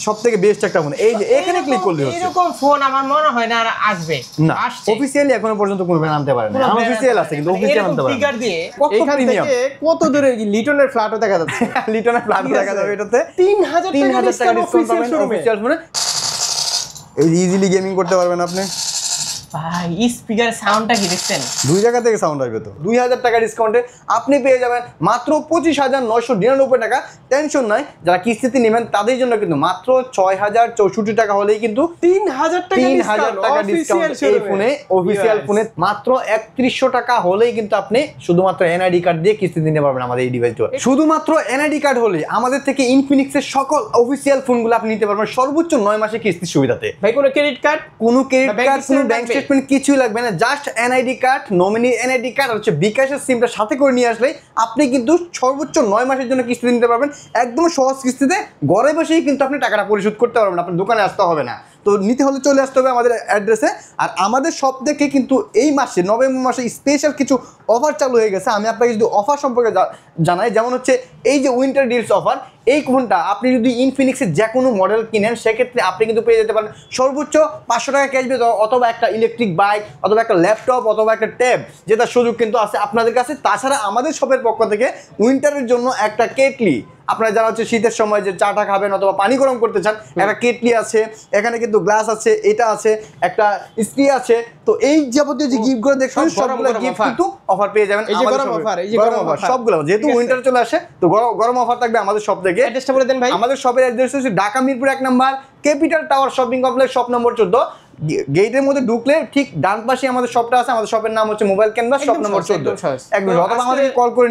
সবথেকে বেস্ট একটা ফোন। এই যে এখানে ক্লিক করলে হচ্ছে এরকম ফোন আমার মনে হয় না আর আসবে না, অফিশিয়ালি এখনো পর্যন্ত কোনো ব্র্যান্ড আনতে পারে না। আনঅফিশিয়াল আছে কিন্তু অফিশিয়াল আনতে পারে ফিগার দিয়ে এখান থেকে কত দূরে লিটনের ফ্ল্যাটও দেখা যাচ্ছে। লিটনের প্ল্যান দেখা যাবে এটাতে 3000 টাকা ডিসকাউন্ট অফিশিয়াল শোরুমে। অফিশিয়াল ফোনে এই ইজিলি গেমিং করতে পারবেন আপনি। ভাই স্পিকার সাউন্ডটা কি দেখছেন? 2 জায়গা থেকে সাউন্ড আসবে তো। 2000 টাকা ডিসকাউন্টে আপনি পেয়ে যাবেন মাত্র 25,999 টাকা। টেনশন নাই, যারা কিস্তিতে নেবেন তাদের জন্য কিন্তু মাত্র 6,064 টাকা হলেই কিন্তু 3000 টাকা ডিসকাউন্ট এই ফোনে, অফিশিয়াল ফোনে মাত্র 3100 টাকা হলেই কিন্তু আপনি শুধুমাত্র এনআইডি কার্ড দিয়ে কিস্তি দিতে পারবেন আমাদের এই ডিভাইসটা। শুধুমাত্র এনআইডি কার্ড হলে আমাদের থেকে ইনফিনিক্সের সকল অফিশিয়াল ফোনগুলো আপনি নিতে পারবেন সর্বোচ্চ 9 মাসের কিস্তির সুবিধাতে। ভাই কোনো ক্রেডিট কার্ড, কোনো ব্যাংক স্টেটমেন্ট কিছুই লাগবে না, just NID card, nominee NID card হচ্ছে বিকাশের সিমটা সাথে করে নিয়ে আসলেই আপনি কিন্তু সর্বোচ্চ 9 মাসের জন্য কিস্তি নিতে পারবেন একদম সহজ কিস্তিতে। ঘরে বসেই কিন্তু আপনি টাকাটা পরিশোধ করতে পারবেন, আপনার দোকানে আসতে হবে না। তো নিতে হলে চলে আসতে হবে আমাদের অ্যাড্রেসে। আর আমাদের সব থেকে কিন্তু এই মাসে নভেম্বর মাসে স্পেশাল কিছু অফার চালু হয়ে গেছে। আমি আপনাকে যদি অফার সম্পর্কে জানাই, যেমন হচ্ছে এই যে উইন্টার ডিলস অফার, এই ফোনটা আপনি যদি ইনফিনিক্সের যে কোনো মডেল কিনেন সেক্ষেত্রে আপনি কিন্তু পেয়ে যেতে পারেন সর্বোচ্চ 500 টাকা ক্যাশব্যাক, অথবা একটা ইলেকট্রিক বাইক, অথবা একটা ল্যাপটপ, অথবা একটা ট্যাব, যেটার সুযোগ কিন্তু আছে আপনাদের কাছে। তাছাড়া আমাদের শপের পক্ষ থেকে উইন্টারের জন্য একটা কেটলি, আপনারা যারা হচ্ছে শীতের সময় যে চাটা খাবেন অথবা পানি গরম করতে চান, একটা কেটলি আছে, এখানে কিন্তু গ্লাস আছে, এটা আছে, একটা স্ত্রী আছে। তো এই যাবতীয় যে গিফটগুলো দেখছেন সবগুলো গিফট কিন্তু অফার পেয়ে যাবেন। এই যে গরম অফার, এই যে গরম অফার সবগুলো, যেহেতু উইন্টার চলে আসে তো গরম অফার থাকবে আমাদের সব থেকে। অ্যাড্রেসটা বলে দেন ভাই। আমাদের শপের অ্যাড্রেস হচ্ছে Dhaka Mirpur 1 number capital tower shopping complex, shop number 14। গেটের মধ্যে ঢুকলে ঠিক ডান পাশে আমাদের শপটা আছে। আমাদের শপের নাম হচ্ছে মোবাইল ক্যানভাস, শপ নম্বর 14। একদম অথবা আমাদের কল করে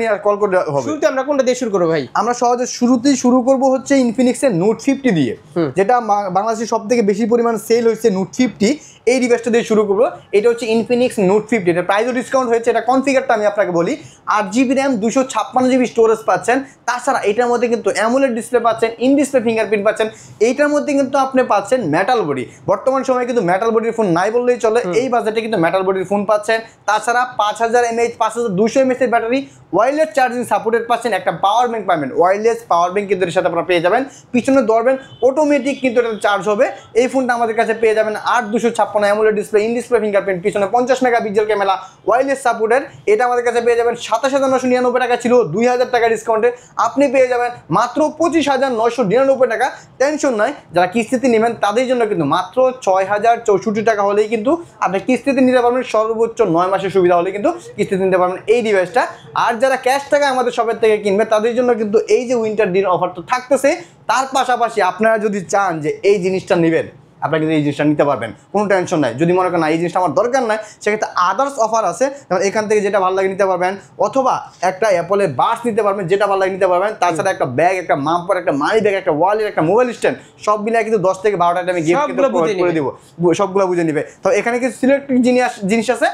হবে। শুরুতে আমরা কোনটা দিয়ে শুরু করব ভাই? আমরা সহজে শুরুতেই শুরু করব হচ্ছে ইনফিনিক্সের নোট 50 দিয়ে, যেটা বাংলাদেশে সব থেকে বেশি পরিমাণ সেল হয়েছে নোট 50। এই ডিভাইসটা দিয়ে শুরু করবো। এটা হচ্ছে ইনফিনিক্স নোট 50, এটা প্রাইসও ডিসকাউন্ট হয়েছে। এটা কনফিগারটা আমি আপনাকে বলি, 8GB র্যাম, 256GB স্টোরেজ পাচ্ছেন। তাছাড়া এটার মধ্যে কিন্তু অ্যামোলেড ডিসপ্লে পাচ্ছেন, ইন ডিসপ্লে ফিঙ্গারপ্রিন্ট পাচ্ছেন। এইটার মধ্যে কিন্তু আপনি পাচ্ছেন মেটাল বডি। বর্তমান সময়ে কিন্তু মেটাল বডির ফোন নাই বললেই চলে, এই বাজেটে কিন্তু মেটাল বডির ফোন পাচ্ছেন। তাছাড়া 5000 mAh 5200 mAh এর ব্যাটারি, ওয়্যারলেস চার্জিং সাপোর্টেড পাচ্ছেন, একটা পাওয়ার ব্যাংক পাবেন, ওয়্যারলেস পাওয়ার ব্যাংক কিন্তু এর সাথে আপনারা পেয়ে যাবেন। পিছনে ধরবেন অটোমেটিক কিন্তু এটা চার্জ হবে। এই ফোনটা আমাদের কাছে পেয়ে যাবেন 8256 AMOLED display, in display fingerprint, পিছনে 50 মেগাপিক্সেল ক্যামেরা, ওয়্যারলেস সাপোর্টেড। এটা আমাদের কাছে পেয়ে যাবেন 27999 টাকা ছিল, 2000 টাকা ডিসকাউন্টে আপনি পেয়ে যাবেন মাত্র 25999 টাকা। টেনশন নাই, যারা কিস্তিতে নেবেন তাদের জন্য কিন্তু মাত্র 6064 টাকা হলেই কিন্তু আপনি কিস্তিতে নিতে পারবেন সর্বোচ্চ 9 মাসের সুবিধা হলে কিন্তু কিস্তিতে নিতে পারবেন এই ডিভাইসটা। আর যারা ক্যাশ টাকা আমাদের শপের থেকে কিনবে তাদের জন্য কিন্তু এই যে উইন্টার ডিল অফার তো থাকতেছে, তার পাশাপাশি আপনারা যদি চান যে এই জিনিসটা নেবেন আপনারা কিন্তু এই জিনিসটা নিতে পারবেন, কোনো টেনশন নাই। যদি মনে করেন না এই জিনিসটা আমার দরকার নাই, সেক্ষেত্রে আদার্স অফার আছে, যেমন এখান থেকে যেটা ভালো লাগে নিতে পারবেন, অথবা একটা অ্যাপলের বাস নিতে পারবেন, যেটা ভালো লাগে নিতে পারবেন। তাছাড়া একটা ব্যাগ, একটা মাম্পার, একটা মানি ব্যাগ, একটা ওয়ালেট, একটা মোবাইল স্ট্যান্ড, সব মিলিয়ে কিন্তু 10 থেকে 12টা আমি গিফট কিন্তু করে দিব, সবগুলো বুঝে নিবে। তো এখানে কিছু সিলেক্টেড জিনিস আছে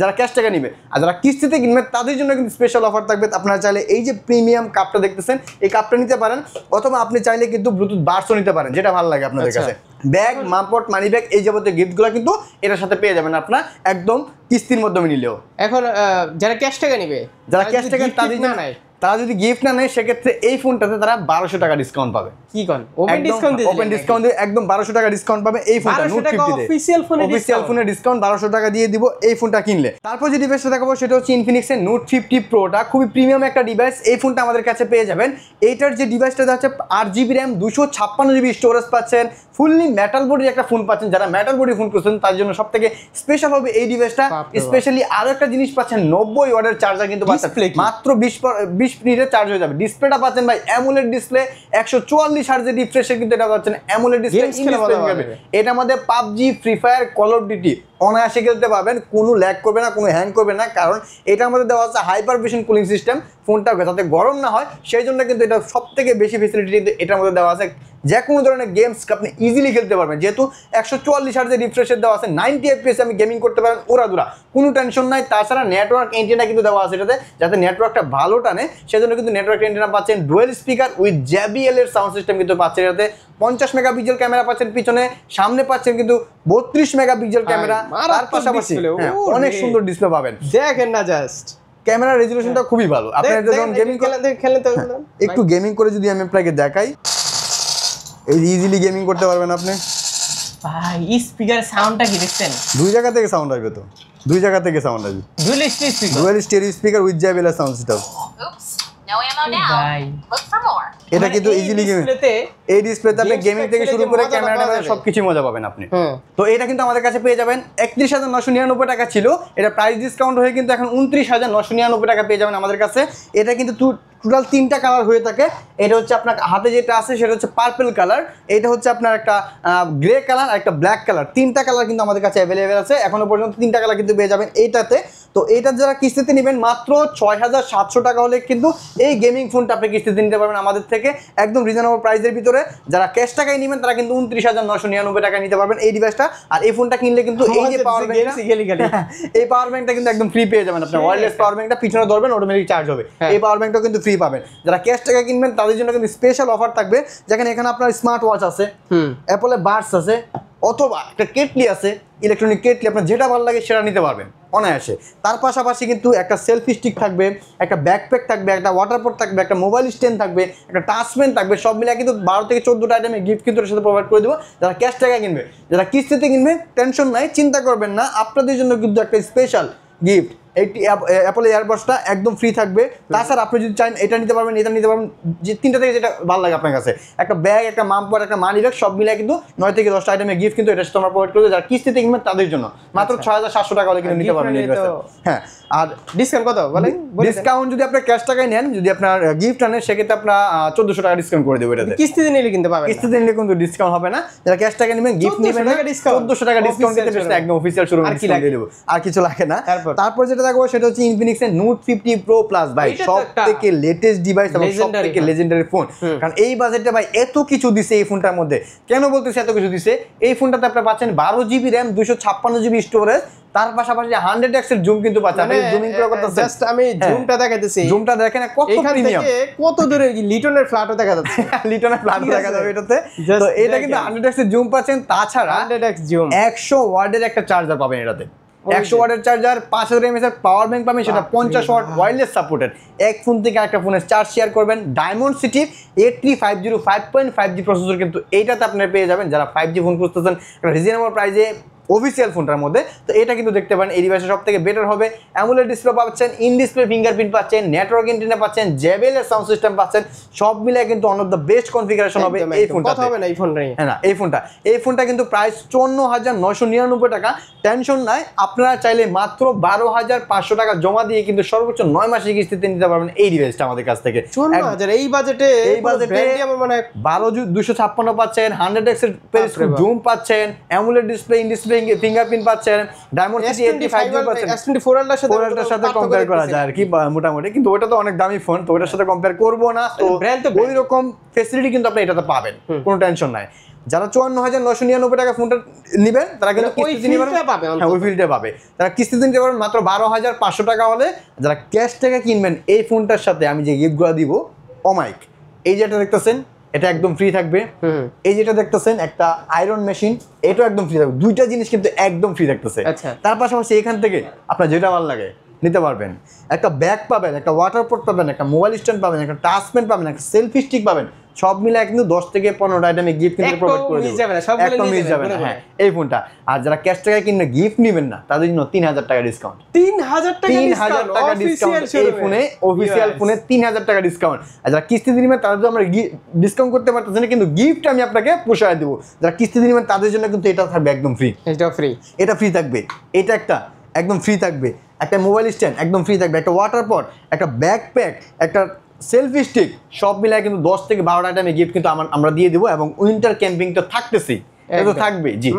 যারা ক্যাশ টাকা নিবে। আর যারা কিস্তিতে কিনবে তাদের জন্য কিন্তু স্পেশাল অফার থাকবে। আপনারা চাইলে এই যে প্রিমিয়াম কাপটা দেখতেছেন, এই কাপটা নিতে পারেন, অথবা আপনি চাইলে কিন্তু ব্লুটুথ বাডসও নিতে পারেন, যেটা ভালো লাগে আপনাদের কাছে। ব্যাগ, মামপট, মানি ব্যাগ, এই যাবতীয় গিফটগুলো কিন্তু এটার সাথে পেয়ে যাবেন আপনার একদম কিস্তির মাধ্যমে নিলেও। এখন যারা ক্যাশ টাকা নিবে, যারা ক্যাশ টাকা তারা যদি গিফট না নেয় সেক্ষেত্রে এই ফোনটাতে তারা 1200 টাকা ডিসকাউন্ট পাবে। কি কোন ওপেন ডিসকাউন্ট দিয়ে একদম 1200 টাকা ডিসকাউন্ট পাবে এই ফোনটা নোট 50 তে। অফিশিয়াল ফোনে ডিসকাউন্ট 1200 টাকা দিয়ে দিব এই ফোনটা কিনলে। তারপর যে ডিভাইসটা দেখাবো সেটা হচ্ছে ইনফিনিক্সের নোট 50 প্রোটা, খুবই প্রিমিয়াম একটা ডিভাইস। এই ফোনটা আমাদের কাছে পেয়ে যাবেন। এইটার যে ডিভাইসটা হচ্ছে 8GB র্যাম, 256GB স্টোরেজ পাচ্ছেন, ফুললি মেটাল বডির একটা ফোন পাচ্ছেন। যারা মেটাল বডি ফোন করছেন তার জন্য সবথেকে স্পেশাল হবে এই ডিভাইসটা। স্পেশালি আরো একটা জিনিস পাচ্ছেন, 90 ওয়াটের চার্জার কিন্তু পাচ্ছেন, মাত্র 20 মিনিটে চার্জ হয়ে যাবে। ডিসপ্লেটা পাচ্ছেন ভাই অ্যামোলেড ডিসপ্লে, 144 হার্জের রিফ্রেশের কিন্তু এটা পাচ্ছেন অ্যামোলেড ডিসপ্লে। এটার মধ্যে PUBG, free fire, call of duty অনায়াসে খেলতে পারবেন, কোনো ল্যাগ করবে না, কোনো হ্যাং করবে না, কারণ এটার মধ্যে দেওয়া আছে হাইপার ভিশন কুলিং সিস্টেম। ফোনটা যাতে গরম না হয় সেই জন্য কিন্তু এটা সব থেকে বেশি ফেসিলিটি কিন্তু এটার মধ্যে দেওয়া আছে। যে কোনো ধরনের গেমস আপনি ইজিলি খেলতে পারবেন, যেহেতু 144 হার্জের রিফ্রেশের দেওয়া আছে, 90 FPS আমি গেমিং করতে পারেন ওরাদুরা, কোনো টেনশন নাই। তাছাড়া নেটওয়ার্ক এন্টিনা কিন্তু দেওয়া আছে এটাতে, যাতে নেটওয়ার্কটা ভালো টানে সেজন্য কিন্তু নেটওয়ার্ক এন্টিনা পাচ্ছেন। ডুয়েল স্পিকার উইথ JBL এর সাউন্ড সিস্টেম কিন্তু পাচ্ছেন এটাতে। 50 মেগাপিক্সেল ক্যামেরা পাচ্ছেন পিছনে, সামনে পাচ্ছেন কিন্তু 32 মেগাপিক্সেল ক্যামেরা। তার পাশাপাশি অনেক সুন্দর ডিসপ্লে পাবেন, দেখেন না জাস্ট ক্যামেরা রেজুলেশনটা খুবই ভালো। আপনারা যখন গেমিং খেলেন তো একটু গেমিং করে যদি আমি আপনাকে দেখাই, এই ইজিলি গেমিং করতে পারবেন আপনি। ভাই স্পিকার সাউন্ডটা কি দেখছেন? দুই জায়গা থেকে সাউন্ড আসবে তো, দুই জায়গা থেকে সাউন্ড আসবে। Dual speaker, dual stereo speaker with JBL sound system. Oops, no ammo now. ভাই Look for more. এটা কিন্তু ইজিলি গেমিং, এই ডিসপ্লেতে আপনি Games গেমিং থেকে খেলে শুরু যে করে মজাটা ক্যামেরা পাওয়া যাবে। সবকিছু মজা পাবেন আপনি। হুম। তো এটা কিন্তু আমাদের কাছে পেয়ে যাবেন 31,999 টাকা ছিল, এটা প্রাইস ডিসকাউন্ট হয়ে কিন্তু এখন 29,999 টাকা পেয়ে যাবেন আমাদের কাছে। এটা কিন্তু টোটাল 3টা কালার হয়ে থাকে। এটা হচ্ছে আপনার হাতে যেটা আছে সেটা হচ্ছে পার্পল কালার, এটা হচ্ছে আপনার একটা গ্রে কালার আর একটা ব্ল্যাক কালার, 3টা কালার কিন্তু আমাদের কাছে অ্যাভেলেবেল আছে এখনো পর্যন্ত। 3টা কালার কিন্তু পেয়ে যাবেন এইটাতে। তো এটা যারা কিস্তিতে নেবেন মাত্র 6,700 টাকা হলে কিন্তু এই গেমিং ফোনটা আপনি কিস্তিতে নিতে পারবেন আমাদের থেকে একদম রিজনেবল প্রাইসের ভিতরে। যারা ক্যাশ টাকায় নেবেন তারা কিন্তু 29,999 টাকা নিতে পারবেন এই ডিভাইসটা। আর এই ফোনটা কিনলে কিন্তু এই যে পাওয়ার ব্যাংকটা, এই পাওয়ার ব্যাংকটা কিন্তু একদম ফ্রি পেয়ে যাবেন। আপনার ওয়্যারলেস পাওয়ার ব্যাংকটা পিছনে ধরবেন অটোমেটিক চার্জ হবে, এই পাওয়ার ব্যাংকটাও কিন্তু ফ্রি পাবেন। যারা ক্যাশ টাকা কিনবেন তাদের জন্য কিন্তু স্পেশাল অফার থাকবে, যেখানে এখানে আপনার স্মার্ট ওয়াচ আছে, অ্যাপলের বাডস আছে, অথবা একটা কেটলি আছে, ইলেকট্রনিক কেটলি, আপনার যেটা ভালো লাগে সেটা নিতে পারবেন অনায়াসে। তার পাশাপাশি কিন্তু একটা সেলফি স্টিক থাকবে, একটা ব্যাকপ্যাক থাকবে, একটা ওয়াটার পট থাকবে, একটা মোবাইল স্ট্যান্ড থাকবে, একটা টাচপেন থাকবে, সব মিলে কিন্তু 12 থেকে 14টা আইটেমের গিফট কিন্তু এর সাথে প্রোভাইড করে দেবো যারা ক্যাশ টাকায় কিনবে। যারা কিস্তিতে কিনবে টেনশন নাই, চিন্তা করবেন না, আপনাদের জন্য কিন্তু একটা স্পেশাল গিফট। এইটি অ্যাপল এয়ারবাডসটা একদম ফ্রি থাকবে। তাছাড়া আপনি যদি চান এটা নিতে পারবেন, এটা নিতে পারবেন, যে 3টা থেকে যেটা ভালো লাগে আপনার কাছে, একটা ব্যাগ, একটা মামপার, একটা মানি ব্যাগ, সব মিলে কিন্তু 9 থেকে 10টা আইটেমের গিফট কিন্তু এটা তোমরা প্রোভাইড করবে যারা কিস্তিতে কিনবেন তাদের জন্য। মাত্র 6,700 টাকা হলে কিন্তু নিতে পারবেন এই ডিভাইসটা। হ্যাঁ, আর ডিসকাউন্ট কত বলেন? ডিসকাউন্ট যদি আপনার ক্যাশ টাকায় নেন, যদি আপনার গিফট আনেন, সেক্ষেত্রে আপনার 1400 টাকা ডিসকাউন্ট করে দেবো এটাতে। কিস্তিতে নিলে কিনতে পাবেন না। কিস্তিতে নিলে কিন্তু ডিসকাউন্ট হবে না। যারা ক্যাশ টাকা নেবেন, গিফট নেবেন, 1400 টাকা discount। 1400 টাকা ডিসকাউন্ট দিতে Official পেরেছে একদম অফিসিয়াল শোরুম আর কি ডিসকাউন্ট লাগে? দিয়ে দেবো, আর কিছু লাগে না। তারপর যেটা দেখবো সেটা হচ্ছে ইনফিনিক্স এর নোট 50 প্রো প্লাস ভাই, এইটা তো সব একটা থেকে লেটেস্ট ডিভাইস এবং সব legendary থেকে phone। Legendary phone. কারণ এই বাজেটে ভাই এত কিছু দিছে এই ফোনটার মধ্যে। কেন বলতেছি এত কিছু দিছে? এই ফোনটাতে আপনি পাচ্ছেন 12GB RAM, 256GB স্টোরেজ, তার পাশাপাশি 100x এর জুম কিন্তু পাচ্ছেন। আপনি জুমিং করে করতেছেন, জাস্ট আমি জুমটা দেখাইতেছি, জুমটা দেখেন কত এখান প্রিমিয়াম, থেকে কত দূরে লিটনের ফ্ল্যাটও দেখা যাচ্ছে। লিটনের প্ল্যান ঠিক দেখা আছে। যাবে এটাতে। Just তো এটা কিন্তু দেখেন। 100x এর জুম পাচ্ছেন, তাছাড়া 100x জুম, 100 ওয়াটের একটা চার্জার পাবেন এটাতে। 100 ওয়াটের চার্জার, 5000 mAh এর পাওয়ার ব্যাংক পাবেন, সেটা 50 ওয়াট ওয়্যারলেস সাপোর্টেড। এক ফোন থেকে আরেকটা ফোনের চার্জ শেয়ার করবেন। ডায়মন্ড সিটি 8350 5.5G প্রসেসর কিন্তু এইটাতে আপনারা পেয়ে যাবেন যারা 5G ফোন খুঁজতেছেন একটা রিজনেবল প্রাইসে অফিসিয়াল ফোনটার মধ্যে। তো এটা কিন্তু দেখতে পারেন এই ডিভাইসে সব থেকে বেটার হবে। অ্যামোলেড ডিসপ্লে পাচ্ছেন, ইন ডিসপ্লে ফিঙ্গারপ্রিন্ট পাচ্ছেন, নেটওয়ার্ক এন্টিনা পাচ্ছেন, JBL এর সাউন্ড সিস্টেম পাচ্ছেন, সব মিলে কিন্তু one of the best configuration হবে এই ফোনটা। কথা হবে না এই ফোন নিয়ে। হ্যাঁ না, এই ফোনটা কিন্তু প্রাইস 54,999 টাকা। টেনশন নাই, আপনারা চাইলে মাত্র 12,500 টাকা জমা দিয়ে কিন্তু সর্বোচ্চ 9 মাসের কিস্তিতে নিতে পারবেন এই ডিভাইসটা আমাদের কাছ থেকে। 54,000 এই বাজেটে, এই বাজেটে আমার মনে হয় 12,256 পাচ্ছেন, 100x এর জুম পাচ্ছেন, AMOLED display, in display fingerprint পাচ্ছেন, ডায়মন্ড সিটি 85 পাচ্ছেন। S24 এর সাথে সাথে কম্পেয়ার করা যায় আর কি মোটামুটি, কিন্তু ওটা তো অনেক দামি ফোন, তো ওটার সাথে কম্পেয়ার করবো না। তো brand তো ওই রকম ফেসিলিটি কিন্তু আপনি এটাতে পাবেন, কোনো টেনশন নাই। যারা 54,999 টাকা ফোনটা নেবেন তারা কিন্তু ওই কিস্তিতে নিতে ফিলটা পাবে, হ্যাঁ ওই ফিলটা পাবে। তারা কিস্তিতে নিতে পারবেন মাত্র 12,500 টাকা হলে। যারা ক্যাশ টাকা কিনবেন এই ফোনটার সাথে আমি যে গিফটগুলো দিব, অমাইক, এই যেটা দেখতেছেন এটা একদম ফ্রি থাকবে। এই যেটা দেখতেছেন একটা আয়রন মেশিন, এটাও একদম ফ্রি থাকবে। দুইটা জিনিস কিন্তু একদম ফ্রি থাকতেছে। আচ্ছা। তার পাশাপাশি এখান থেকে আপনার যেটা ভালো লাগে নিতে পারবেন। একটা ব্যাগ পাবেন, একটা ওয়াটার পট পাবেন, একটা মোবাইল স্ট্যান্ড পাবেন, একটা টাচপেন পাবেন, একটা সেলফি স্টিক পাবেন, সব মিলে কিন্তু 10 থেকে 15টা আইটেমে গিফট কিন্তু প্রোভাইড করে দেব। একদম মিস যাবে না। হ্যাঁ এই ফোনটা। আর যারা ক্যাশ টাকা কিনলে গিফট নেবেন না তাদের জন্য 3,000 টাকা ডিসকাউন্ট। 3,000 টাকা 3,000 টাকা ডিসকাউন্ট এই ফোনে, অফিসিয়াল ফোনে 3,000 টাকা ডিসকাউন্ট। আর যারা কিস্তিতে নেবেন তাদের জন্য আমরা ডিসকাউন্ট করতে পারতেছি না, কিন্তু গিফট আমি আপনাকে পোষায় দেবো। যারা কিস্তিতে নেবেন তাদের জন্য কিন্তু এটা থাকবে একদম ফ্রি। এটা ফ্রি, এটা ফ্রি থাকবে। এটা একটা একদম ফ্রি থাকবে। একটা মোবাইল স্ট্যান্ড একদম ফ্রি থাকবে। একটা ওয়াটার পট, একটা ব্যাকপ্যাক, একটা সেলফি স্টিক, সব মিলায় কিন্তু 10 থেকে 12টা আইটেমে গিফট কিন্তু আমরা দিয়ে দেবো। এবং উইন্টার ক্যাম্পিং তো থাকতেছি, এটা তো থাকবে। জি,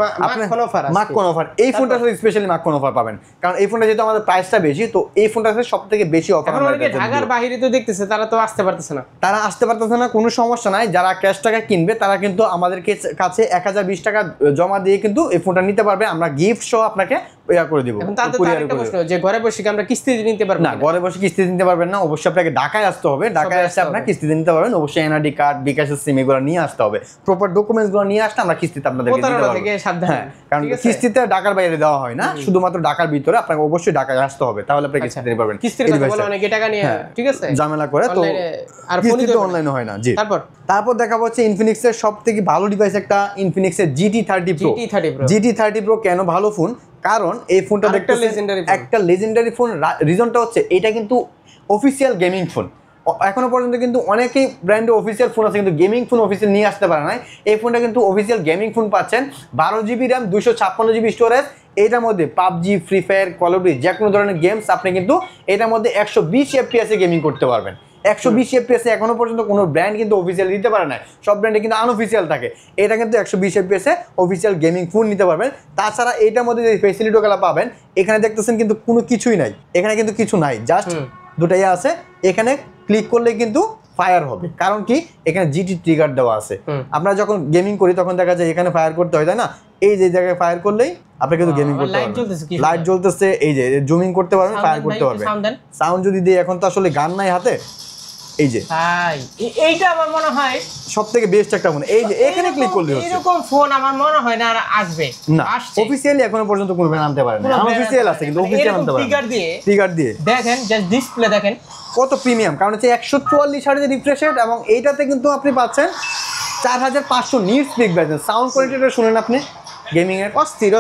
মাখন অফার এই ফোনটার সাথে স্পেশালি মাখন অফার পাবেন, কারণ এই ফোনটা যেহেতু আমাদের প্রাইসটা বেশি, তো এই ফোনটার সাথে সব থেকে বেশি অফার। এখন অনেকে ঢাকার বাইরে তো দেখতেছে, তারা তো আসতে পারতেছে না। তারা আসতে পারতেছে না, কোনো সমস্যা নাই। যারা ক্যাশ টাকা কিনবে তারা কিন্তু আমাদের কাছে 1020 টাকা জমা দিয়ে কিন্তু এই ফোনটা নিতে পারবে। আমরা গিফট সহ আপনাকে ইয়া করে দিব। এখন তাদের তো আরেকটা প্রশ্ন, যে ঘরে বসে কি আমরা কিস্তি নিতে পারবো না? ঘরে বসে কিস্তি দিতে পারবেন না, অবশ্যই আপনাকে ঢাকায় আসতে হবে। ঢাকায় আসতে আপনার কিস্তি দিতে পারবেন, অবশ্যই এনআইডি কার্ড, বিকাশের সিম এগুলো নিয়ে আসতে হবে। প্রপার ডকুমেন্টসগুলো নিয়ে আসলে আমরা কিস্তিতে আপনাকে আপনাদেরকে দিতে প্রতারণা পারবো। থেকে সাবধান। হ্যাঁ, কারণ ঠিক আছে? কিস্তিতে ঢাকার বাইরে দেওয়া হয় না, শুধুমাত্র ঢাকার ভিতরে আপনাকে অবশ্যই ঢাকায় আসতে হবে, তাহলে আপনি কিস্তিতে নিতে পারবেন। কিস্তির এই কথা device বলে টা। অনেকে টাকা নিয়ে হ্যাঁ, ঠিক আছে ঝামেলা করে তো অনলাইনে আর ফোনই কিস্তিতে দেবে না। অনলাইনে হয় না। জি, তারপর দেখাবো হচ্ছে ইনফিনিক্সের সবথেকে ভালো ডিভাইস একটা ইনফিনিক্সের GT30 Pro। GT30 Pro। GT30 Pro কেন ভালো ফোন? কারণ এই ফোনটা আরেকটা দেখতে legendary phone। একটা লেজেন্ডারি ফোন। রিজনটা হচ্ছে এটা কিন্তু অফিসিয়াল গেমিং ফোন। এখনো পর্যন্ত কিন্তু অনেকেই ব্র্যান্ডে অফিসিয়াল ফোন আছে কিন্তু গেমিং ফোন অফিসিয়াল নিয়ে আসতে পারে না। এই ফোনটা কিন্তু অফিসিয়াল গেমিং ফোন পাচ্ছেন, 12GB RAM, 256GB স্টোরেজ। এটার মধ্যে PUBG, free fire, call of duty যে কোনো ধরনের গেমস আপনি কিন্তু এটার মধ্যে 120 FPS এ গেমিং করতে পারবেন। 120 FPS এখনো পর্যন্ত কোনো ব্র্যান্ড কিন্তু অফিসিয়াল দিতে পারে না, সব ব্র্যান্ডে কিন্তু আনঅফিসিয়াল থাকে। এটা কিন্তু 120 FPS এ অফিসিয়াল গেমিং ফোন নিতে পারবেন। তাছাড়া এইটার মধ্যে যে ফেসিলিটিগুলো পাবেন, এখানে দেখতেছেন কিন্তু কোনো কিছুই নাই, এখানে কিন্তু কিছু নাই, জাস্ট দুটাই আছে। এখানে ক্লিক করলে কিন্তু ফায়ার হবে, কারণ কি এখানে জিটি ট্রিগার দেওয়া আছে। আমরা যখন গেমিং করি তখন দেখা যায় এখানে ফায়ার করতে হয়, তাই না? এই যে জায়গায় ফায়ার করলেই আপনি কিন্তু গেমিং করতে লাইট পারবেন। জ্বলতেছে কি লাইট জ্বলতেছে, এই যে জুমিং করতে পারবেন, ফায়ার করতে পারবেন। সাউন্ড যদি দিই, এখন তো আসলে গান নাই হাতে, এই যে ভাই এইটা আমার মনে হয় সবথেকে বেস্ট একটা ফোন। এই যে এখানে ক্লিক করলে হচ্ছে। এরকম ফোন আমার মনে হয় না আর আসবে না, অফিসিয়ালি এখনো পর্যন্ত কোনো ব্র্যান্ড আনতে পারে না। আনঅফিসিয়াল আছে কিন্তু অফিসিয়াল আনতে পারে না। ট্রিগার দিয়ে দেখেন, জাস্ট ডিসপ্লে দেখেন কত প্রিমিয়াম, কারণ হচ্ছে 144 হার্জ রিফ্রেশ রেট এবং এইটাতে কিন্তু আপনি পাচ্ছেন 4500 নিট স্পিক ব্যাটারি। সাউন্ড কোয়ালিটিটা শুনেন আপনি, গেমিং এর অস্থির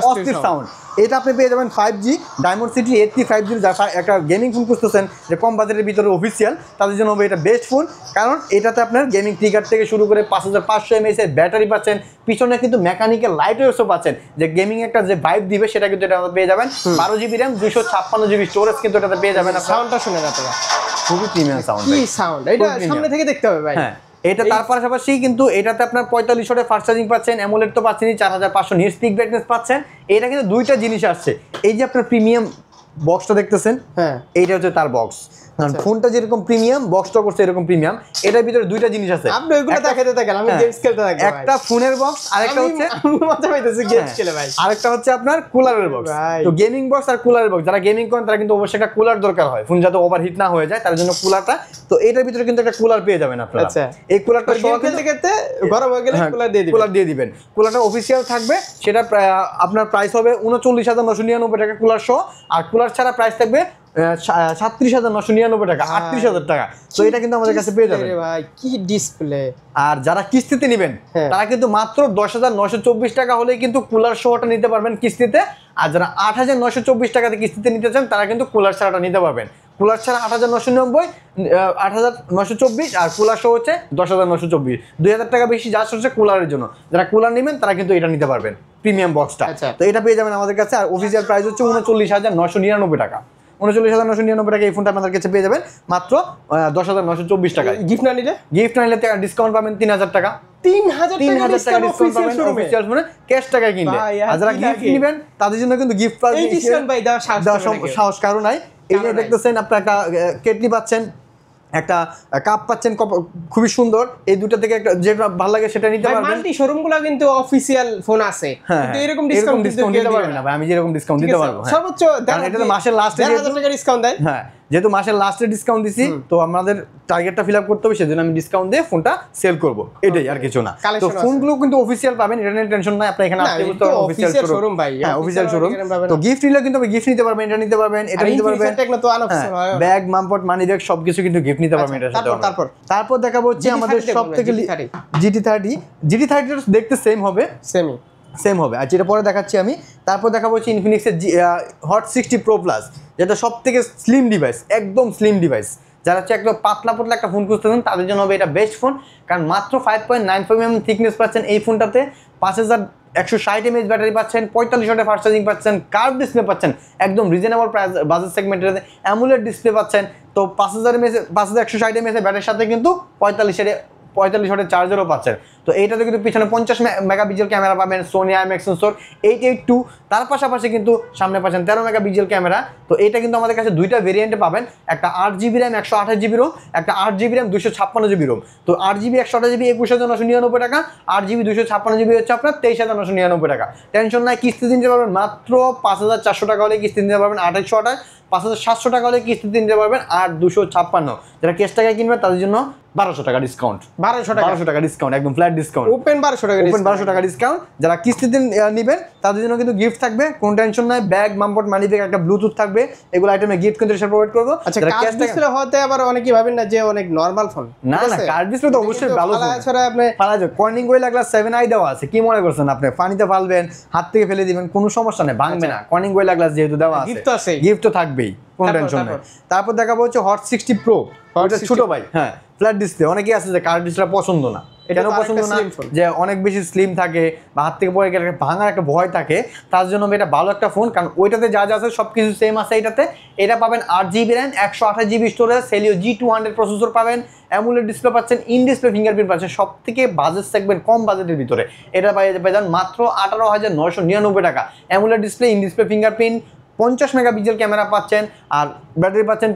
সাউন্ড। এটা আপনি পেয়ে যাবেন 5G ডায়মন্ড সিটি 85G। যারা একটা গেমিং ফোন খুঁজতেছেন যে কম বাজেটের ভিতরে অফিসিয়াল, তাদের জন্য হবে এটা বেস্ট ফোন। কারণ এটাতে আপনার গেমিং ট্রিগার থেকে শুরু করে 5500 mAh এর ব্যাটারি পাচ্ছেন, পিছনে কিন্তু মেকানিক্যাল লাইট ওয়েসও পাচ্ছেন, যে গেমিং একটা যে ভাইব দিবে সেটা কিন্তু এটা পেয়ে যাবেন। 12GB RAM, 256GB স্টোরেজ কিন্তু এটাতে পেয়ে যাবেন। সাউন্ডটা শুনে না তোরা, খুবই প্রিমিয়াম সাউন্ড। কি সাউন্ড এটা সামনে থেকে দেখতে হবে ভাই। হ্যাঁ, এটা তার পাশাপাশি কিন্তু এটাতে আপনার 45 ওয়াটের ফাস্ট চার্জিং পাচ্ছেন, অ্যামোলেড তো পাচ্ছেনই, 4500 নিট স্পিক ব্রাইটনেস পাচ্ছেন। এটা কিন্তু দুইটা জিনিস আসছে। এই যে আপনার প্রিমিয়াম বক্সটা দেখতেছেন, হ্যাঁ এইটা হচ্ছে তার বক্স। কারণ ফোনটা যেরকম প্রিমিয়াম, বক্সটা করছে এরকম প্রিমিয়াম। এটার ভিতরে দুইটা জিনিস আছে, আপনি ওইগুলো দেখাতে থাকেন, আমি গেমস খেলতে থাকবো। একটা ফোনের বক্স, আরেকটা হচ্ছে মজা পাইতেছি গেমস খেলে ভাই। আরেকটা হচ্ছে আপনার কুলারের বক্স। তো গেমিং বক্স আর কুলারের বক্স, যারা গেমিং করেন তারা কিন্তু অবশ্যই একটা কুলার দরকার হয়, ফোন যাতে ওভারহিট না হয়ে যায়, তার জন্য কুলারটা। তো এটার ভিতরে কিন্তু একটা কুলার পেয়ে যাবেন আপনারা। আচ্ছা, এই কুলারটা গেম খেলতে খেলতে গরম হয়ে গেলে কুলার দিয়ে দিবেন। কুলারটা অফিসিয়াল থাকবে, সেটা আপনার প্রাইস হবে 39,999 টাকা কুলার সহ, আর কুলার ছাড়া প্রাইস থাকবে 37,999 টাকা, 38,000 টাকা। তো এটা কিন্তু আমাদের কাছে পেয়ে যাবেন ভাই। কি ডিসপ্লে! আর যারা কিস্তিতে নেবেন তারা কিন্তু মাত্র 10,924 টাকা হলেই কিন্তু কুলার সহটা নিতে পারবেন কিস্তিতে। আর যারা 8,924 টাকাতে কিস্তিতে নিতে চান তারা কিন্তু কুলার ছাড়াটা নিতে পারবেন। কুলার ছাড়া 8,990, 8,924, আর কুলার সহ হচ্ছে 10,924। 2,000 টাকা বেশি যা হচ্ছে কুলারের জন্য। যারা কুলার নেবেন তারা কিন্তু এটা নিতে পারবেন, প্রিমিয়াম বক্সটা। তো এটা পেয়ে যাবেন আমাদের কাছে। আর অফিসিয়াল প্রাইস হচ্ছে 39,999 টাকা। 39,999 টাকা এই ফোনটা আপনাদের কাছে পেয়ে যাবেন মাত্র 10,924 টাকায়। গিফট না নিলে ডিসকাউন্ট পাবেন 3,000 টাকা। 3,000 টাকা ডিসকাউন্ট পাবেন অফিসিয়াল ফোনে, ক্যাশ টাকায় কিনলে। আর যারা গিফট নেবেন তাদের জন্য কিন্তু গিফট পাবেন। এই ডিসকাউন্ট ভাই দেওয়ার সাহস কারণ নাই। এই যে দেখতেছেন আপনারা একটা কেটলি পাচ্ছেন, একটা কাপ পাচ্ছেন, খুবই সুন্দর। এই দুটো থেকে একটা যেটা ভালো লাগে সেটা নিতে পারবেন। মাল্টি শোরুমগুলো কিন্তু অফিসিয়াল ফোন আছে, কিন্তু এরকম ডিসকাউন্ট দিতে পারবেন না ভাই, আমি যেরকম ডিসকাউন্ট দিতে পারবো। সর্বোচ্চ কারণ এটা তো মাসের লাস্টে 1,000 টাকা ডিসকাউন্ট দেয়। হ্যাঁ, যেহেতু মাসের লাস্টে ডিসকাউন্ট দিছি, তো আমাদের টার্গেটটা ফিল আপ করতে হবে, সেজন্য আমি ডিসকাউন্ট দিয়ে ফোনটা সেল করব, এটাই আর কিছু না। তো ফোনগুলো কিন্তু অফিসিয়াল পাবেন, এটা নিয়ে টেনশন নাই। আপনি এখানে আসতে বলতে অফিসিয়াল শোরুম ভাই। হ্যাঁ, অফিসিয়াল শোরুম। তো গিফট নিলে কিন্তু গিফট নিতে পারবেন, এটা নিতে পারবেন, এটা নিতে পারবেন। ব্যাগ, মামপট, মানি ব্যাগ সবকিছু কিন্তু গিফট নিতে পারবেন এটার সাথে। তারপর দেখাবো হচ্ছে আমাদের সবথেকে GT30 দেখতে সেম হবে, সেম হবে। আর যেটা পরে দেখাচ্ছি আমি, তারপর দেখাবো হচ্ছে ইনফিনিক্সের হট 60 Pro Plus, যেটা সব থেকে স্লিম ডিভাইস, একদম স্লিম ডিভাইস। যারা হচ্ছে একদম পাতলা একটা ফোন খুঁজতেছেন তাদের জন্য হবে এটা বেস্ট ফোন। কারণ মাত্র 5.95 mm থিকনেস পাচ্ছেন এই ফোনটাতে, 5,160 mAh ব্যাটারি পাচ্ছেন, 45 ওয়াটের ফাস্ট চার্জিং পাচ্ছেন, কার্ভ ডিসপ্লে পাচ্ছেন, একদম রিজনেবল প্রাইস বাজেট সেগমেন্টের, অ্যামোলেড ডিসপ্লে পাচ্ছেন। তো 5,160 mAh ব্যাটারির সাথে কিন্তু 45 ওয়াটের চার্জারও পাচ্ছেন। তো এইটাতে কিন্তু পিছনে 50 মেগাপিক্সেল ক্যামেরা পাবেন, সোনি IMX সেন্সর 882। তার পাশাপাশি কিন্তু সামনে পাচ্ছেন 13 মেগাপিক্সেল ক্যামেরা। তো এটা কিন্তু আমাদের কাছে দুইটা ভেরিয়েন্টে পাবেন, একটা 8GB RAM 128GB ROM, একটা 8GB RAM 256GB ROM। তো 8GB 128GB 21,999 টাকা, 8GB 256GB হচ্ছে আপনার 23,999 টাকা। টেনশন নাই, কিস্তি দিতে পারবেন মাত্র 5,400 টাকা হলে কিস্তি দিতে পারবেন 2828, 5,700 টাকা হলে কিস্তি দিতে পারবেন 8,256। যারা ক্যাশ টাকায় কিনবেন তাদের জন্য 1,200 টাকা ডিসকাউন্ট, 1,200 টাকা ডিসকাউন্ট, একদম ফ্ল্যাট ফ্ল্যাট ডিসকাউন্ট, ওপেন 1200 টাকা ওপেন 1200 টাকা ডিসকাউন্ট। যারা কিস্তিতে নেবেন তাদের জন্য কিন্তু গিফট থাকবে, কোনো টেনশন নাই। ব্যাগ, মামপট, মানি ব্যাগ, একটা ব্লুটুথ থাকবে, এগুলো আইটেমে গিফট কিন্তু এসে প্রোভাইড করবো। আচ্ছা, কার্ড ডিসপ্লে হতে আবার অনেকেই ভাবেন না যে অনেক নরমাল ফোন। না না, কার্ড ডিসপ্লে তো অবশ্যই ভালো ফোন। ছাড়া আপনি ফালা যায়, কর্নিং গোয়েলা গ্লাস 7i দেওয়া আছে, কি মনে করছেন আপনি? পানিতে ফালবেন, হাত থেকে ফেলে দিবেন, কোনো সমস্যা নেই, ভাঙবে না। কর্নিং গোয়েলা গ্লাস যেহেতু দেওয়া আছে, গিফট তো আছেই। গিফট তো থাকবেই, কোনো টেনশন নেই। তারপর দেখাবো হচ্ছে হট 60 প্রো, ওটা ছোট ভাই। হ্যাঁ, ফ্ল্যাট ডিসপ্লে। অনেকেই আছে যে কার্ড ডিসপ্লে পছন্দ না, কেন পছন্দ না? যে অনেক বেশি স্লিম থাকে বা হাত থেকে পড়ে গেলে ভাঙার একটা ভয় থাকে, তার জন্য এটা ভালো একটা ফোন। কারণ ওইটাতে যা যা আছে সব কিছু সেম আছে এটাতে। এটা পাবেন 8GB RAM, 128GB storage, Helio G200 processor পাবেন, অ্যামোলেড ডিসপ্লে পাচ্ছেন, ইন ডিসপ্লে ফিঙ্গারপ্রিন্ট পাচ্ছেন। সব থেকে বাজেট সেগমেন্ট, কম বাজেটের ভিতরে এটা পেয়ে যান মাত্র 18,999 টাকা। AMOLED display, in display fingerprint, 50 megapixel camera পাচ্ছেন, আর ব্যাটারি পাচ্ছেন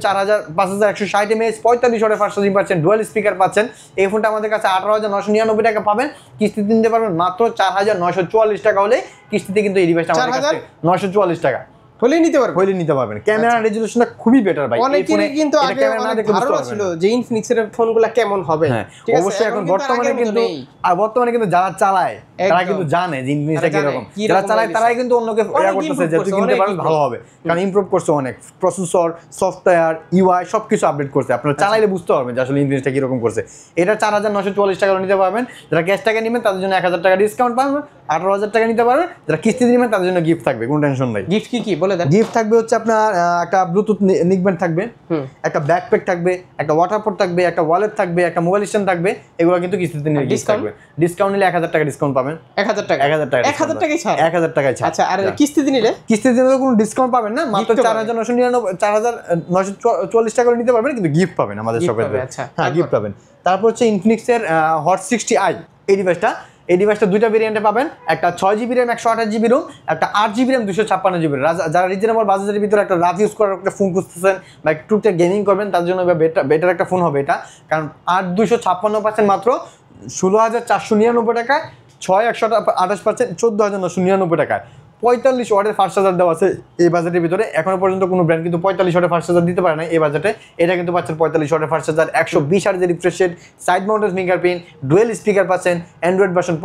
5160 mAh, 45 ওয়াটের ফাস্ট চার্জিং পাচ্ছেন, ডুয়াল স্পিকার পাচ্ছেন। এই ফোনটা আমাদের কাছে 18,999 টাকা পাবেন। কিস্তিতে নিতে পারবেন মাত্র 4,944 টাকা হলে। কিস্তিতে কিন্তু এই ডিভাইসটা আমাদের কাছে 944 টাকা হলেই নিতে পারবেন, হইলে নিতে পারবেন। ক্যামেরা রেজোলিউশনটা খুবই বেটার ভাই। অনেকেরই কিন্তু আগে অনেক ধারণা ছিল যে ইনফিনিক্স এর ফোনগুলো কেমন হবে। হ্যাঁ, অবশ্যই এখন বর্তমানে কিন্তু যারা চালায় তারা কিন্তু জানে যে ইনফিনিক্সটা কিরকম। যারা চালায় তারাই কিন্তু অন্যকে করতেছে যে তুই কিনতে পারবি, ভালো হবে। কারণ ইমপ্রুভ করছে অনেক, প্রসেসর, সফটওয়্যার, ইউআই সবকিছু আপডেট করছে। আপনারা চালাইলে বুঝতে পারবেন যে আসলে ইনফিনিক্সটা কিরকম করছে। এটা 4,944 টাকা নিতে পারবেন। যারা ক্যাশ টাকা নেবেন তাদের জন্য 1,000 টাকা ডিসকাউন্ট পাবেন, 18,000 টাকা নিতে পারবেন। যারা কিস্তি নেবেন তাদের জন্য গিফট থাকবে, কোনো টেনশন নাই। গিফট কি বলে দেন? গিফট থাকবে হচ্ছে আপনার একটা ব্লুটুথ নিকব্যান্ড থাকবে, একটা ব্যাকপ্যাক থাকবে, একটা ওয়াটারপ্রুফ থাকবে, একটা ওয়ালেট থাকবে, একটা মোবাইল স্ট্যান্ড থাকবে। এগুলো কিন্তু কিস্তিতে নিলে গিফট থাকবে। ডিসকাউন্ট নিলে 1,000 টাকা ডিসকাউন্ট পাবেন। 1000 টাকা 1,000 টাকা 1000 টাকাই ছাড়। 1,000 টাকায় ছাড়। আচ্ছা, আর কিস্তিতে নিলে? কিস্তিতে নিলে কোনো ডিসকাউন্ট পাবেন না, মাত্র 4,944 টাকা করে নিতে পারবেন, কিন্তু গিফট পাবেন আমাদের শপে। হ্যাঁ, গিফট পাবেন। তারপর হচ্ছে ইনফিনিক্সের হট 60i, এই ডিভাইসটা দুইটা ভেরিয়েন্টে পাবেন। একটা 6GB র্যাম, 128GB রোম, একটা 8GB র্যাম, 256GB। যারা রিজনেবল বাজেটের ভিতরে একটা রাফ ইউজ করার একটা ফোন খুঁজতেছেন বা একটু গেমিং করবেন, তার জন্য বেটার একটা ফোন হবে এটা। কারণ 8,256 পাচ্ছেন মাত্র 16,499 টাকায়, 6,128 পাচ্ছেন 14,999 টাকায়। 45 ওয়াটের ফাস্ট চার্জার দেওয়া আছে এই বাজেটের ভিতরে। এখনো পর্যন্ত কোনো ব্র্যান্ড কিন্তু 45 ওয়াটের ফাস্ট চার্জার দিতে পারে না এই বাজেটে। এটা কিন্তু পাচ্ছেন 45 ওয়াটের ফাস্ট চার্জার, 120 হার্টজের refresh rate, side mounted fingerprint, dual speaker পাচ্ছেন, অ্যান্ড্রয়েড ভার্সন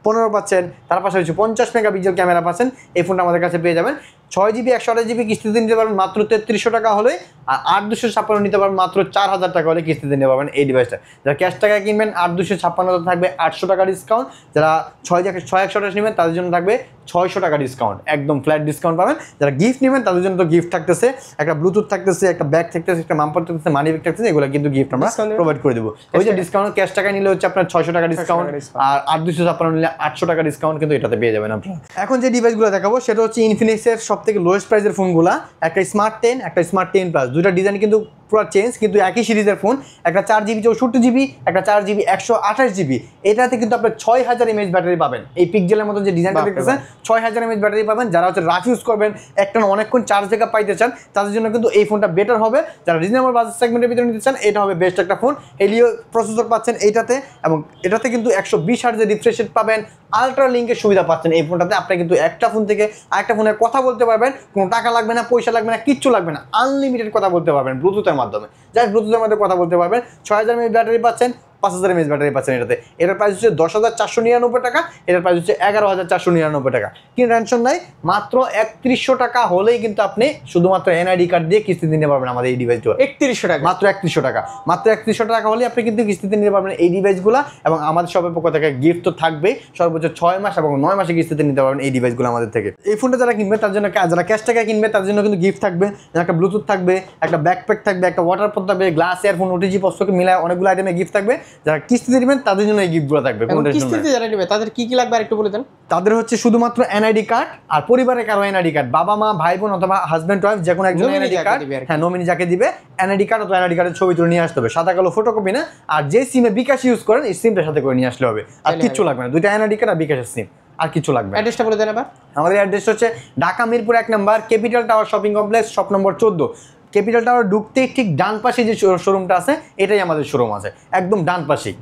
15 পাচ্ছেন। তার পাশাপাশি 50 মেগাপিক্সেল ক্যামেরা পাচ্ছেন। এই ফোনটা আমাদের কাছে পেয়ে যাবেন 6GB 128GB কিস্তিতে নিতে পারবেন মাত্র 3300 টাকা হলে, আর 8,256 নিতে পারবেন মাত্র 4,000 টাকা হলে কিস্তিতে নিতে পারবেন এই ডিভাইসটা। যারা ক্যাশ টাকা কিনবেন 8,256 থাকবে 800 টাকা ডিসকাউন্ট। যারা 6,128 নেবেন তাদের জন্য থাকবে 600 টাকা ডিসকাউন্ট, একদম ফ্ল্যাট ডিসকাউন্ট পাবেন। যারা গিফট নেবেন তাদের জন্য তো গিফট থাকতেছে, একটা ব্লুটুথ থাকতেছে, একটা ব্যাগ থাকতেছে, একটা মামপট থাকতেছে, মানি ব্যাগ থাকতেছে। এগুলো কিন্তু গিফট আমরা প্রোভাইড করে দেবো। ওই যে ডিসকাউন্ট ক্যাশ টাকা নিলে হচ্ছে আপনার 600 টাকা ডিসকাউন্ট, আর 8,256 নিলে 800 টাকা ডিসকাউন্ট কিন্তু এটাতে পেয়ে যাবেন আপনারা। এখন যে ডিভাইসগুলো দেখাবো সেটা হচ্ছে ইনফিনিক্সের সবথেকে লোয়েস্ট প্রাইসের ফোনগুলা। একটা স্মার্ট 10, একটা স্মার্ট 10 প্লাস, দুইটা ডিজাইন কিন্তু পুরো চেঞ্জ, কিন্তু একই সিরিজের ফোন। একটা 4GB 64GB, একটা 4GB 128GB। এটাতে কিন্তু আপনার 6000 mAh ব্যাটারি পাবেন। এই পিকজেলের মতো যে ডিজাইনটা দেখতেছেন 6000 mAh ব্যাটারি পাবেন। যারা হচ্ছে রাফ ইউজ করবেন, একটা অনেকক্ষণ চার্জ ব্যাকআপ পাইতে চান, তাদের জন্য কিন্তু এই ফোনটা বেটার হবে। যারা রিজনেবল বাজেট সেগমেন্টের ভিতরে নিতে চান, এটা হবে বেস্ট একটা ফোন। হেলিও প্রসেসর পাচ্ছেন এইটাতে, এবং এটাতে কিন্তু 120 হার্টজের রিফ্রেশ রেট পাবেন, আলট্রা লিঙ্কের সুবিধা পাচ্ছেন এই ফোনটাতে। আপনি কিন্তু একটা ফোন থেকে আরেকটা ফোনে কথা বলতে পারবেন, কোনো টাকা লাগবে না, পয়সা লাগবে না, কিচ্ছু লাগবে না, আনলিমিটেড কথা বলতে পারবেন ব্লুটুথের মাধ্যমে। জাস্ট ব্লুটুথের মধ্যে কথা বলতে পারবেন। 6000 mAh ব্যাটারি পাচ্ছেন, 5000 mAh ব্যাটারি পাচ্ছেন এটাতে। এটার প্রাইস হচ্ছে 10,499 টাকা, এটার প্রাইস হচ্ছে 11,499 টাকা। কিন্তু টেনশন নাই, মাত্র 3100 টাকা হলেই কিন্তু আপনি শুধুমাত্র এনআইডি কার্ড দিয়ে কিস্তিতে নিতে পারবেন আমাদের এই ডিভাইসগুলো। 3100 টাকা, মাত্র 3100 টাকা, মাত্র 3100 টাকা হলে আপনি কিন্তু কিস্তিতে নিতে পারবেন এই ডিভাইসগুলো। এবং আমাদের শপের পক্ষ থেকে গিফট তো থাকবেই, সর্বোচ্চ 6 মাস এবং 9 মাসে কিস্তিতে নিতে পারবেন এই ডিভাইসগুলো আমাদের থেকে। এই ফোনটা যারা কিনবে তার জন্য, যারা ক্যাশ টাকা কিনবে তাদের জন্য কিন্তু গিফট থাকবে। একটা ব্লুটুথ থাকবে, একটা ব্যাকপ্যাক থাকবে, একটা ওয়াটারপ্রুফ থাকবে, গ্লাস, ইয়ারফোন, ওটিজি পুস্তকে মিলায় অনেকগুলো আইটেমে গিফট থাকবে। যারা কিস্তিতে নেবেন তাদের জন্য এই গিফটগুলো থাকবে। কিস্তিতে যারা নেবে তাদের কি কি লাগবে আরেকটু বলে দেন। তাদের হচ্ছে শুধুমাত্র এনআইডি কার্ড, আর পরিবারের কারো এনআইডি কার্ড, বাবা মা, ভাই বোন অথবা হাজব্যান্ড ওয়াইফ যে কোনো একজন এনআইডি কার্ড, হ্যাঁ নমিনি যাকে দিবে, এনআইডি কার্ড অথবা এনআইডি কার্ডের ছবি তুলে নিয়ে আসতে হবে, সাদা কালো ফটোকপি না। আর যে সিমে বিকাশ ইউজ করেন এই সিমটার সাথে করে নিয়ে আসলে হবে, আর কিচ্ছু লাগবে না। দুইটা এনআইডি কার্ড আর বিকাশের সিম, আর কিছু লাগবে। অ্যাড্রেসটা বলে দেন আবার। আমাদের অ্যাড্রেস হচ্ছে Dhaka Mirpur 1 number capital tower shopping complex, shop number 14। Capital tower ঢুকতেই ঠিক ডান পাশে যে শোরুমটা আছে এটাই আমাদের শোরুম আছে, একদম ডান পাশেই।